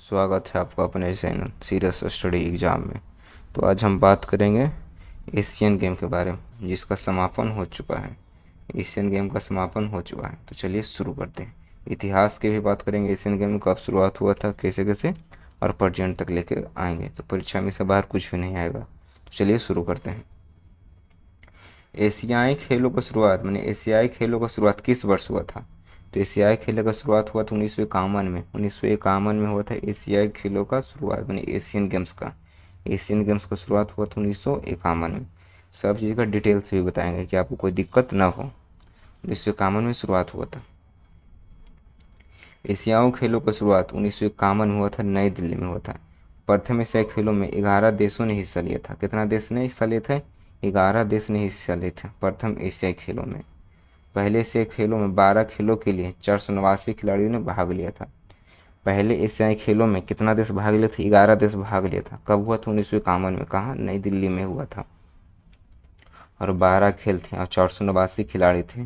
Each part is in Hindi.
स्वागत है आपका अपने चैनल सीरियस स्टडी एग्ज़ाम में। तो आज हम बात करेंगे एशियन गेम के बारे में, जिसका समापन हो चुका है। एशियन गेम का समापन हो चुका है, तो चलिए शुरू करते हैं। इतिहास की भी बात करेंगे, एशियन गेम कब शुरुआत हुआ था, कैसे कैसे, और प्रेजेंट तक लेकर आएंगे। तो परीक्षा में से बाहर कुछ भी नहीं आएगा। तो चलिए शुरू करते हैं। एशियाई खेलों का शुरुआत एशियाई खेलों का शुरुआत किस वर्ष हुआ था? तो एशियाई खेलों का शुरुआत हुआ था 1951 में। 1951 में हुआ था एशियाई खेलों का शुरुआत, एशियन गेम्स का। एशियन गेम्स का शुरुआत हुआ था 1951 में। सब चीज़ का डिटेल से भी बताएंगे कि आपको कोई दिक्कत ना हो। 1951 में शुरुआत हुआ था। एशियाई खेलों का शुरुआत 1951 में हुआ था, नई दिल्ली में हुआ था। प्रथम एशियाई खेलों में 11 देशों ने हिस्सा लिया था। कितना देश ने हिस्सा लिया था? 11 देश ने हिस्सा लिए थे प्रथम एशियाई खेलों में। पहले एशियाई खेलों में 12 खेलों के लिए 489 खिलाड़ियों ने भाग लिया था। पहले एशियाई खेलों में कितना देश भाग लिया था? 11 देश भाग लिया था। कब हुआ था? 1951 में। कहाँ? नई दिल्ली में हुआ था। और 12 खेल थे और 489 खिलाड़ी थे।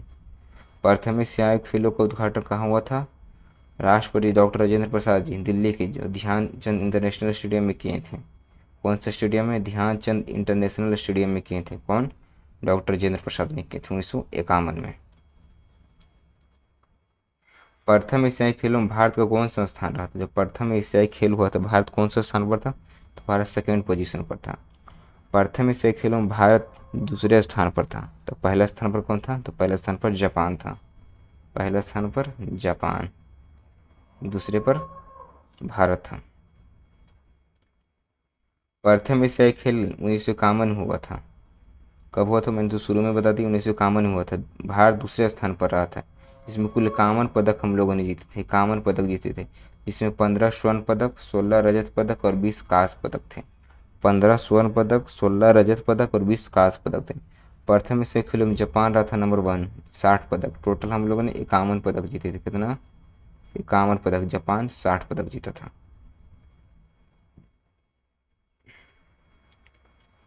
प्रथम एशियाई खेलों का उद्घाटन कहाँ हुआ था? राष्ट्रपति डॉक्टर राजेंद्र प्रसाद जी दिल्ली के ध्यानचंद इंटरनेशनल स्टेडियम में किए थे। कौन सा स्टेडियम में? ध्यानचंद इंटरनेशनल स्टेडियम में किए थे। कौन? डॉक्टर राजेंद्र प्रसाद ने किए थे 1951 में। प्रथम एशियाई खेलों में भारत का कौन सा स्थान रहा था? जब प्रथम एशियाई खेल हुआ था, भारत कौन सा स्थान पर था? तो भारत सेकेंड पोजीशन पर था। प्रथम एशियाई खेलों में भारत दूसरे स्थान पर था। तो पहला स्थान पर कौन था? तो पहले स्थान पर जापान था। पहले स्थान पर जापान, दूसरे पर भारत था। प्रथम एशियाई खेल 1951 में हुआ था। कब हुआ था? मैंने तो शुरू में बता दी, 1951 में हुआ था। भारत दूसरे स्थान पर रहा था। इसमें कुल 51 पदक हम लोगों ने जीते थे। 51 पदक जीते थे, जिसमें 15 स्वर्ण पदक, 16 रजत पदक और 20 कांस्य पदक थे। 15 स्वर्ण पदक, 16 रजत पदक और 20 कांस्य पदक थे। प्रथम एशियाई खेलों में जापान रहा था नंबर 1, 60 पदक। टोटल हम लोगों ने 51 पदक जीते थे। कितना? 51 पदक। जापान 60 पदक जीता था।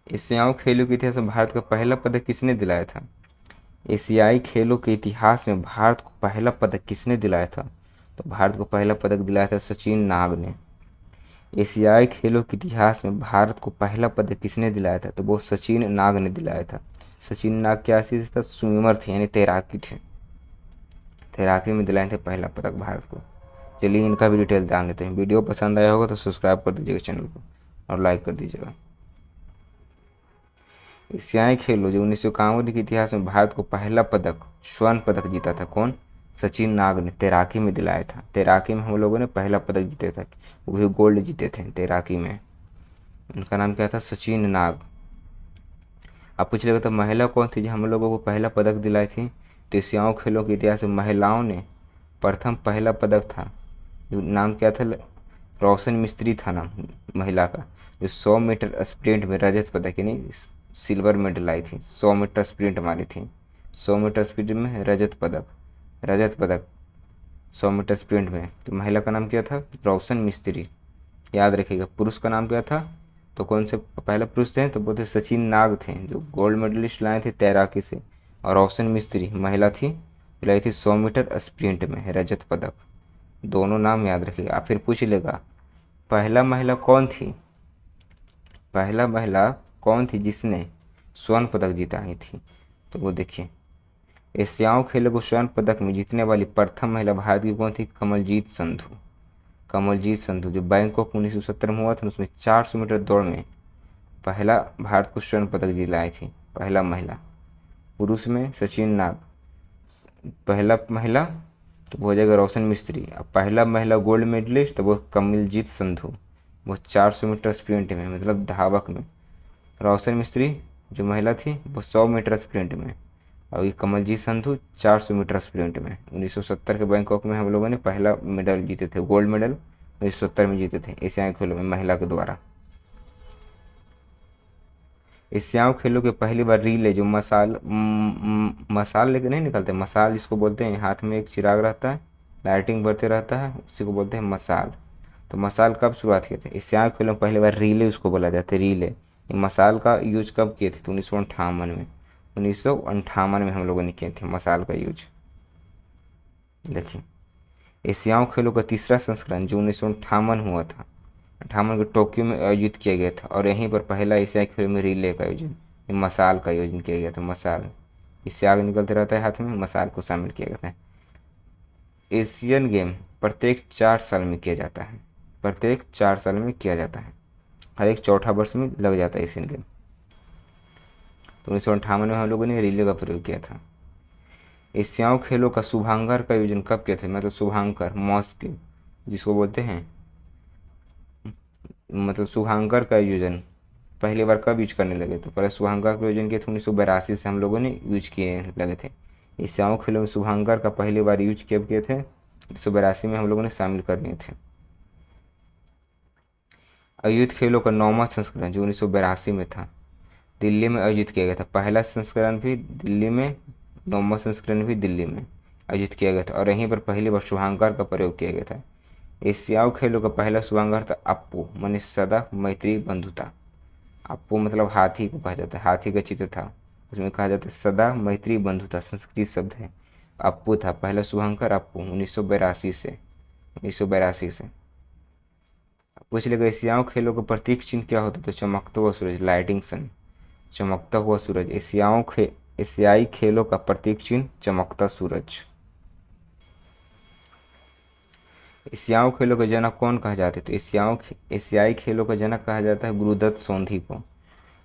एशियाई खेलों के इतिहास में भारत का पहला पदक किसने दिलाया था? एशियाई खेलों के इतिहास में भारत को पहला पदक किसने दिलाया था? तो भारत को पहला पदक दिलाया था सचिन नाग ने। एशियाई खेलों के इतिहास में भारत को पहला पदक किसने दिलाया था? तो वो सचिन नाग ने दिलाया था। सचिन नाग क्या चीज़ था? स्विमर थे, यानी तैराकी थे। तैराकी में दिलाए थे पहला पदक भारत को। चलिए इनका भी डिटेल जान लेते हैं। वीडियो पसंद आया होगा तो सब्सक्राइब कर दीजिएगा चैनल को और लाइक कर दीजिएगा। एशियाई खेलों जो 1951 के इतिहास में भारत को पहला पदक, स्वर्ण पदक जीता था। कौन? सचिन नाग ने तैराकी में दिलाया था। तैराकी में हम लोगों ने पहला पदक जीते थे, वो भी गोल्ड जीते थे तैराकी में। उनका नाम क्या था? सचिन नाग। अब पूछ लेगा तो महिला कौन थी जो हम लोगों को पहला पदक दिलाई थी? तो एशियाई खेलों के इतिहास में महिलाओं ने प्रथम पहला पदक था, जो नाम क्या था? रोशन मिस्त्री था नाम महिला का, जो 100 मीटर स्प्रिंट में रजत पदक यानी सिल्वर मेडल आई थी। 100 मीटर स्प्रिंट मारी थी। 100 मीटर स्प्रिंट में रजत पदक। रजत पदक 100 मीटर स्प्रिंट में। तो महिला का नाम क्या था? रोशन मिस्त्री। याद रखिएगा। पुरुष का नाम क्या था? तो कौन से पहले पुरुष थे? तो वो थे सचिन नाग थे, जो गोल्ड मेडलिस्ट लाए थे तैराकी से। और रोशन मिस्त्री महिला थी, लाई थी 100 मीटर स्प्रिंट में रजत पदक। दोनों नाम याद रखिएगा। फिर पूछ लेगा पहला महिला कौन थी? पहला महिला कौन थी जिसने स्वर्ण पदक जिताई थी? तो वो देखिए, एशियाई खेलों को स्वर्ण पदक में जीतने वाली प्रथम महिला भारत की कौन थी? कमलजीत संधू। कमलजीत संधू जो बैंकॉक 1970 में हुआ था, उसमें 400 मीटर दौड़ में पहला भारत को स्वर्ण पदक दिलाई थी, पहला महिला। पुरुष में सचिन नाग। पहला महिला तो वो हो जाएगा रोशन मिस्त्री। अब पहला महिला गोल्ड मेडलिस्ट तो वो कमलजीत संधू, वो 400 मीटर स्प्रिंट में, मतलब धावक में। रोशन मिस्त्री जो महिला थी वो 100 मीटर स्प्रिंट में। और ये कमलजीत संधू 400 मीटर स्प्रिंट में। 1970 के बैंकॉक में हम लोगों ने पहला मेडल जीते थे, गोल्ड मेडल 1970 में जीते थे एशियाई खेलों में महिला के द्वारा। एशियाई खेलों के पहली बार रीले जो मसाल लेके नहीं निकलते, मसाल जिसको बोलते हैं, हाथ में एक चिराग रहता है, लाइटिंग बढ़ते रहता है, उसी को बोलते हैं मसाल। तो मसाल कब शुरुआत किए थे? एशियाई खेलों में पहली बार रीले उसको बोला जाता है, रीले। ये मसाल का यूज कब किए थे? तो 1958 में। 1958 में हम लोगों ने किए थे मसाल का यूज। देखिए, एशियाई खेलों का तीसरा संस्करण जो 1958 हुआ था, 58 के टोक्यो में आयोजित किया गया था, और यहीं पर पहला एशियाई खेलों में रिले का आयोजन, मसाल का आयोजन किया गया था। मसाल, इससे आगे निकलते रहता है हाथ में, मसाल को शामिल किया गया था। एशियन गेम प्रत्येक 4 साल में किया जाता है, प्रत्येक 4 साल में किया जाता है, हर एक चौथा वर्ष में लग जाता है एशियन गेम। तो 1958 में हम लोगों ने रिले का प्रयोग किया था। एशियाई खेलों का शुभांकर का आयोजन कब किया था, मतलब शुभांकर मॉस्क जिसको बोलते हैं, मतलब शुभांकर का आयोजन पहली बार कब यूज करने लगे, तो पहले शुभांकर का आयोजन किया था 1982 से हम लोगों ने यूज किए लगे थे। एशियाई खेलों में शुभांकर का पहली बार यूज कब किए थे, 1982 में हम लोगों ने शामिल कर लिए थे। आयोजित खेलों का 9वां संस्करण जो 1982 में था, दिल्ली में आयोजित किया गया था। पहला संस्करण भी दिल्ली में, 9वां संस्करण भी दिल्ली में आयोजित किया गया था, और यहीं पर पहली बार शुभांकर का प्रयोग किया गया था। एशियाई खेलों का पहला शुभांकर था अप्पू, माने सदा मैत्री बंधुता। अप्पू मतलब हाथी को कहा जाता है, हाथी का चित्र था, उसमें कहा जाता है सदा मैत्री बंधुता, संस्कृत शब्द है। अप्पू था पहला शुभांकर, अप्पू 1982 से। पूछ लेगा एशियाई खेलों का प्रतीक चिन्ह क्या होता है, तो चमकता हुआ सूरज, लाइटिंग सन, चमकता हुआ सूरज। एशियाई खेलों का प्रतीक चिन्ह चमकता सूरज। एशियाई खेलों का जनक कौन कहा जाता है, तो एशियाई खेलों का जनक कहा जाता है गुरुदत्त सोंधी को।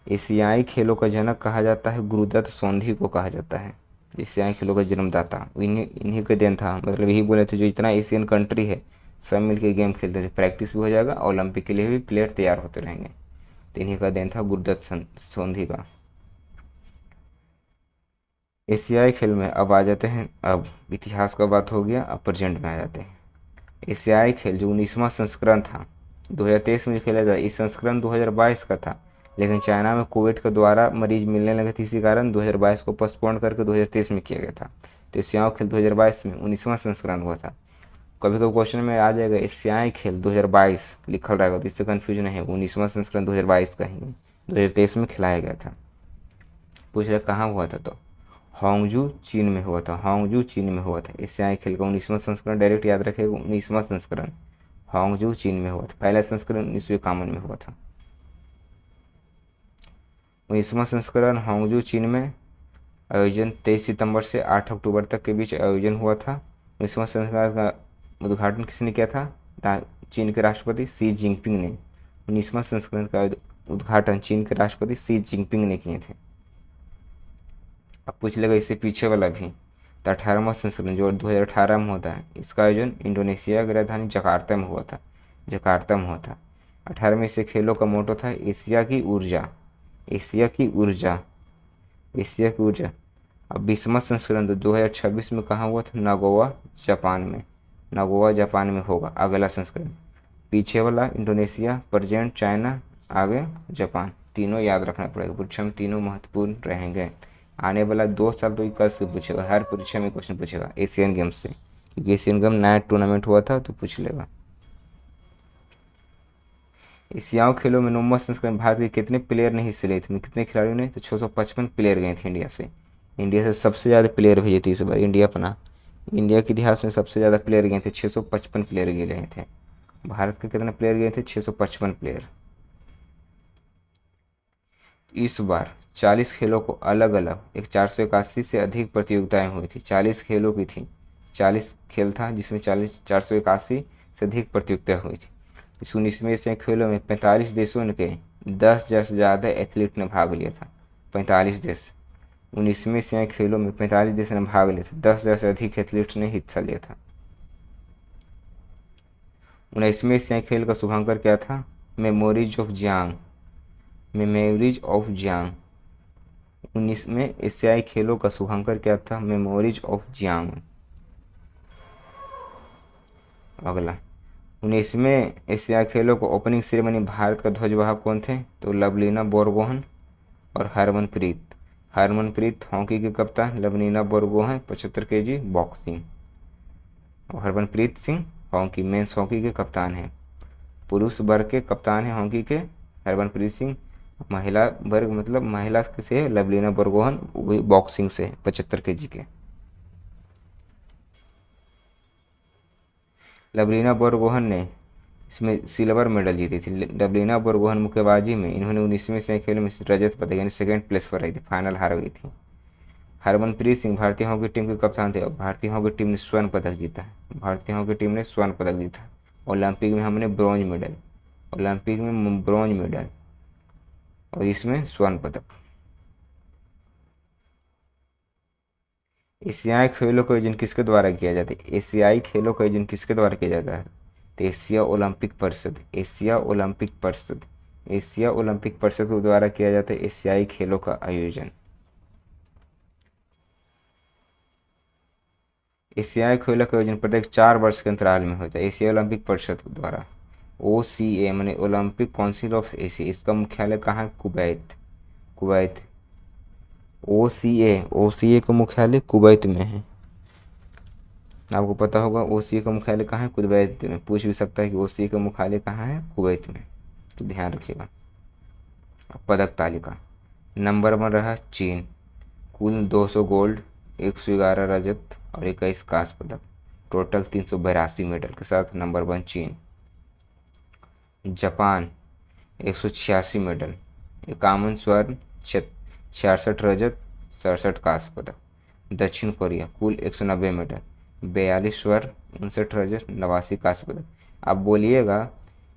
एशियाई खेलों का जनक कहा जाता है गुरुदत्त सोंधी को कहा जाता है, एशियाई खेलों का जन्मदाता। इन्हीं का देन था, मतलब यही बोले थे जो इतना एशियन कंट्री है सब मिलके गेम खेलते थे, प्रैक्टिस भी हो जाएगा, ओलंपिक के लिए भी प्लेयर तैयार होते रहेंगे। तो इन्हीं का देन था गुरुदत्त सोंधी का। एशियाई खेल में अब आ जाते हैं, अब इतिहास का बात हो गया, अब प्रेजेंट में आ जाते हैं। एशियाई खेल जो 19वां संस्करण था 2023 में खेला गया, इस संस्करण 2022 का था, लेकिन चाइना में कोविड के द्वारा मरीज मिलने लगे थे, इसी कारण 2022 को पोस्टपोन करके 2023 में किया गया था। तो एशियाई खेल 2022 में 19वां संस्करण हुआ था। कभी कभी क्वेश्चन में आ जाएगा एशियाई खेल 2022 लिखल रहेगा, तो इससे कन्फ्यूजन है, 19वां संस्करण 2022 का ही 2023 में खिलाया गया था। पूछ रहे कहाँ हुआ था, तो हांगजू चीन में हुआ था, हांगजू चीन में हुआ था। एशियाई खेल का 19वां संस्करण डायरेक्ट याद रखेगा, 19वां संस्करण हांगजू चीन में हुआ था। पहला संस्करण 1951 में हुआ था। 19वां संस्करण हांगजू चीन में आयोजन 23 सितंबर से 8 अक्टूबर तक के बीच आयोजन हुआ था। 19वां संस्करण का उद्घाटन किसने किया था, चीन के राष्ट्रपति शी जिनपिंग ने। 19वां संस्करण का उद्घाटन चीन के राष्ट्रपति शी जिनपिंग ने किए थे। अब पूछ लेगा इससे पीछे वाला भी, तो 18वां संस्करण जो 2018 में होता है, इसका आयोजन इंडोनेशिया की राजधानी जकार्ता में हुआ था, जकार्ता में हुआ था। 18वें से खेलों का मोटो था एशिया की ऊर्जा, एशिया की ऊर्जा, एशिया की ऊर्जा। अब 20वां संस्करण तो 2026 में कहाँ हुआ था, नागोया जापान में, नागोया जापान में होगा अगला संस्करण। पीछे वाला इंडोनेशिया, प्रेजेंट चाइना, आगे जापान, तीनों याद रखना पड़ेगा, परीक्षा में तीनों महत्वपूर्ण रहेंगे। आने वाला 2 साल तो कल से पूछेगा, हर परीक्षा में क्वेश्चन पूछेगा एशियन गेम्स से, क्योंकि एशियन गेम नया टूर्नामेंट हुआ था तो पूछ लेगा। एशियाई खेलों में 9वां संस्करण भारत के कितने प्लेयर ने हिस्से लिए थे, कितने खिलाड़ियों ने, तो 655 प्लेयर गए थे इंडिया से। इंडिया से सबसे ज़्यादा प्लेयर भेजे थे इस बार इंडिया अपना, इंडिया के इतिहास में सबसे ज़्यादा प्लेयर गए थे, 655 प्लेयर गए थे। भारत के कितने प्लेयर गए थे, 655 प्लेयर। इस बार 40 खेलों को अलग अलग एक 481 से अधिक प्रतियोगिताएं हुई थी, 40 खेलों की थी, 40 खेल था जिसमें 481 से अधिक प्रतियोगिताएं हुई थी। इस 19वें एशियाई खेलों में 45 देशों के 10,000 से ज़्यादा एथलीट ने भाग लिया था, 45 देश। 19वें एशियाई खेलों में 45 देश ने भाग लिया था, 10,000 से अधिक एथलीट ने हिस्सा लिया था। 19वें एशियाई खेल का शुभांकर क्या था, memories of Jiang, memories of Jiang. 19वें एशियाई खेलों का शुभांकर क्या था, मेमोरीज ऑफ जियांग। अगला 19वें एशियाई खेलों को ओपनिंग सेरेमनी भारत का ध्वजवाहक कौन थे, तो लवलीना बोरगोहन और हरमनप्रीत, हरमनप्रीत हॉकी के कप्तान, लवलीना बोरगोहन 75 kg बॉक्सिंग, और Harmanpreet Singh hockey men's hockey के कप्तान हैं। पुरुष वर्ग के कप्तान हैं हॉकी के हरमनप्रीत सिंह, महिला वर्ग मतलब महिला से लवलीना बोरगोहन, वही बॉक्सिंग से 75 kg के। लवलीना बोरगोहन ने इसमें सिल्वर मेडल जीती थी। लवलीना बोरगोहन मुक्केबाजी में इन्होंने 19वीं एशियाई खेलों में रजत पदक यानी सेकंड प्लेस पर रही थी, फाइनल हार गई थी। हरमनप्रीत सिंह भारतीय हॉकी टीम के कप्तान थे और भारतीय हॉकी टीम ने स्वर्ण पदक जीता है। भारतीय हॉकी टीम ने स्वर्ण पदक जीता। ओलंपिक में हमने ब्रॉन्ज मेडल, ओलंपिक में ब्रॉन्ज मेडल और इसमें स्वर्ण पदक। एशियाई खेलों का आयोजन किसके द्वारा किया जाता है? एशियाई खेलों का आयोजन किसके द्वारा किया जाता है? तो एशिया ओलंपिक परिषद, एशिया ओलंपिक परिषद, एशिया ओलंपिक परिषद के द्वारा किया जाता है एशियाई खेलों का आयोजन। एशियाई खेलों का आयोजन प्रत्येक 4 वर्ष के अंतराल में होता है एशिया ओलंपिक परिषद के द्वारा। OCA माने ओलंपिक काउंसिल ऑफ एशिया, इसका मुख्यालय कहाँ है? Kuwait, Kuwait. OCA का मुख्यालय कुवैत में है। आपको पता होगा OCA का मुख्यालय कहाँ है? कुवैत में। पूछ भी सकता है कि OCA का मुख्यालय कहाँ है? कुवैत में, तो ध्यान रखिएगा। पदक तालिका नंबर 1 रहा चीन, कुल 200 गोल्ड, 111 रजत और 21 कांस्य पदक, टोटल 382 मेडल के साथ नंबर 1 चीन। जापान 186 मेडल, 51 स्वर्ण, 66 रजत, 67 कांस्य पदक। दक्षिण कोरिया कुल 190 मेडल, 42 स्वर्ण, 59 रजत, 89 कांस्य पदक। आप बोलिएगा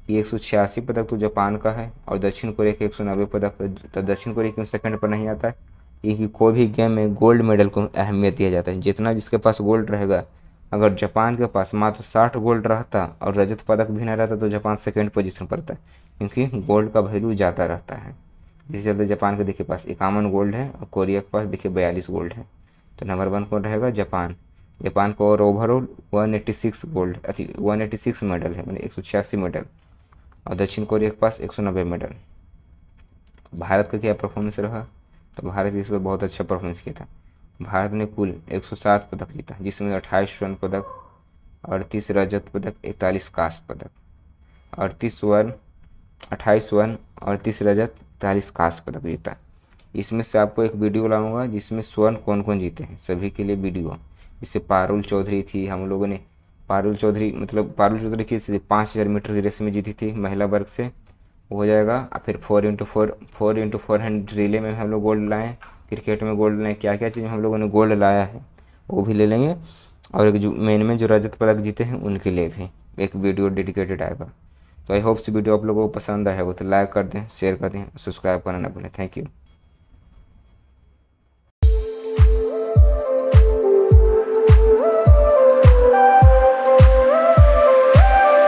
कि 186 पदक तो जापान का है और दक्षिण कोरिया के 190 पदक, तो दक्षिण कोरिया क्यों सेकंड पर नहीं आता है? क्योंकि कोई भी गेम में गोल्ड मेडल को अहमियत दिया जाता है। जितना जिसके पास गोल्ड रहेगा, अगर जापान के पास मात्र 60 गोल्ड रहता और रजत पदक भी नहीं रहता तो जापान सेकंड पोजीशन पर था, क्योंकि गोल्ड का वैल्यू ज़्यादा रहता है। जिस चलते जापान के देखिए पास 51 गोल्ड है और कोरिया के पास देखिए 42 गोल्ड है। तो नंबर 1 कौन रहेगा? जापान। जापान को और ओवरऑल 186 गोल्ड 186 मेडल है, मैंने 186 मेडल, और दक्षिण कोरिया के पास 190 मेडल। भारत का क्या परफॉर्मेंस रहा? तो भारत इस पर बहुत अच्छा परफॉर्मेंस किया था। भारत ने कुल 107 पदक जीता, जिसमें 28 स्वर्ण पदक, 38 रजत पदक, 41 कांस्य पदक, 38 स्वर्ण, 28 स्वर्ण, 38 रजत, 41 कांस्य पदक जीता। इसमें से आपको एक वीडियो लाऊंगा जिसमें स्वर्ण कौन कौन जीते हैं, सभी के लिए वीडियो। इससे पारुल चौधरी थी, हम लोगों ने पारुल चौधरी की 5000 मीटर की रेस में जीती थी महिला वर्ग से, हो जाएगा। और फिर 4x400 रिले में हम लोग गोल्ड लाए, क्रिकेट में गोल्ड लाए, क्या क्या चीज़ हम लोगों ने गोल्ड लाया है वो भी ले लेंगे। और एक जो मेन में जो रजत पदक जीते हैं उनके लिए भी एक वीडियो डेडिकेटेड आएगा। तो आई होप वीडियो आप लोगों को पसंद आया हो तो लाइक कर दें, शेयर कर दें, सब्सक्राइब करना ना भूलें। Thank you.